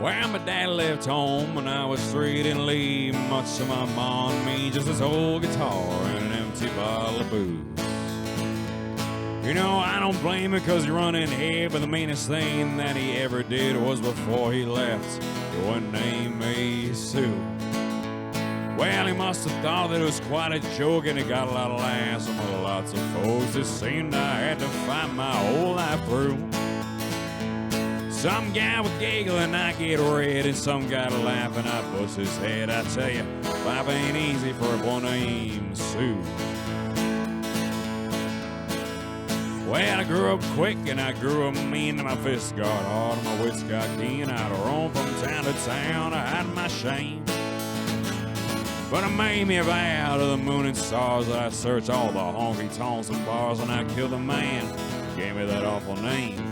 Well, my dad left home when I was 3, didn't leave much of my mom and me, just this old guitar and an empty bottle of booze. You know, I don't blame him because he run in here, but the meanest thing that he ever did was before he left, he wouldn't name me Sue. Well, he must have thought that it was quite a joke, and he got a lot of laughs from lots of folks. It seemed I had to fight my whole life through. Some guy would giggle and I get red, and some guy to laugh and I bust his head. I tell you, life ain't easy for a boy named Sue. Well, I grew up quick and I grew up mean, and my fists got hard and my wits got keen. I'd roam from town to town to hide my shame. But I made me a vow to the moon and stars that I'd search all the honky-tonks and bars, and I'd kill the man who gave me that awful name.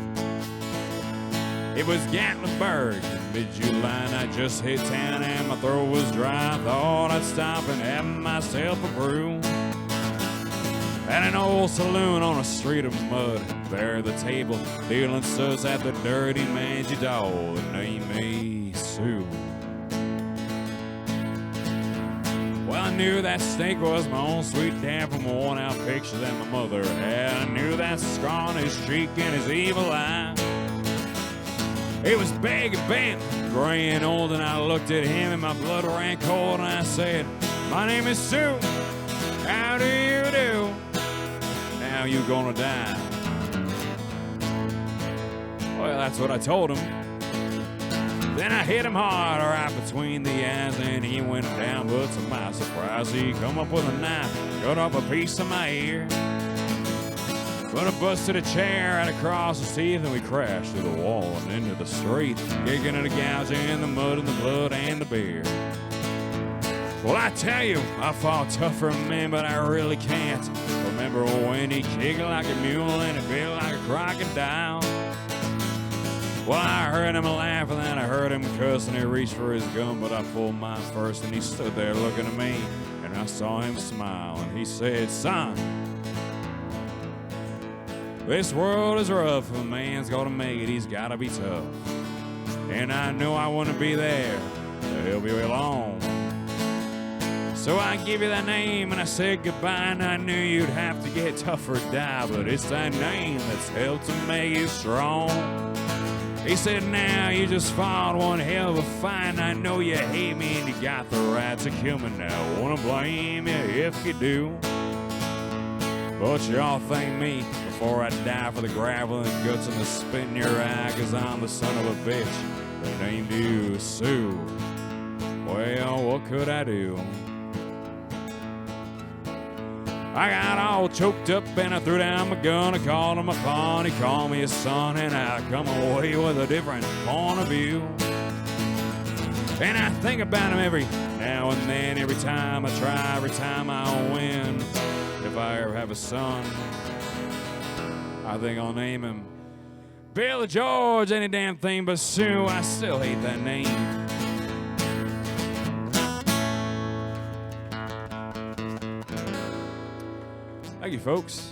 It was Gatlinburg in mid-July, and I just hit town and my throat was dry. I thought I'd stop and have myself a brew at an old saloon on a street of mud. There at the table, dealing suds at the dirty mangy dog that named me Sue. Well, I knew that steak was my own sweet dad from a worn-out picture that my mother had. I knew that scar on his cheek and his evil eye. It was big and bent, gray and old, and I looked at him and my blood ran cold, and I said, "My name is Sue. How do you do? Now you gonna die." Well, that's what I told him. Then I hit him hard right between the eyes, and he went down, but to my surprise, he come up with a knife, cut off a piece of my ear. But I busted a chair right across his teeth, and we crashed through the wall and into the street, kicking and gouging the mud and the blood and the beer. Well, I tell you, I fought tough for a man, but I really can't remember when he kicked like a mule and he bit like a crocodile. Well, I heard him laugh, and then I heard him cuss, and he reached for his gun, but I pulled mine first, and he stood there looking at me, and I saw him smile, and he said, "Son, this world is rough. If a man's gonna make it, he's gotta be tough." And I knew I wouldn't be there to help you along. So I give you that name, and I said goodbye, and I knew you'd have to get tough or die, but it's that name that's helped to make you strong. He said, "Now you just fought one hell of a fight, and I know you hate me and you got the right to kill me now. I wanna blame you if you do, but you all thank me before I die for the gravel and the guts and the spit in your eye, 'cause I'm the son of a bitch that named you Sue." Well, what could I do? I got all choked up and I threw down my gun. I called him a pawn, he called me a son, and I come away with a different point of view. And I think about him every now and then, every time I try, every time I win. If I ever have a son, I think I'll name him Bill or George, any damn thing but Sue. I still hate that name. Thank you, folks.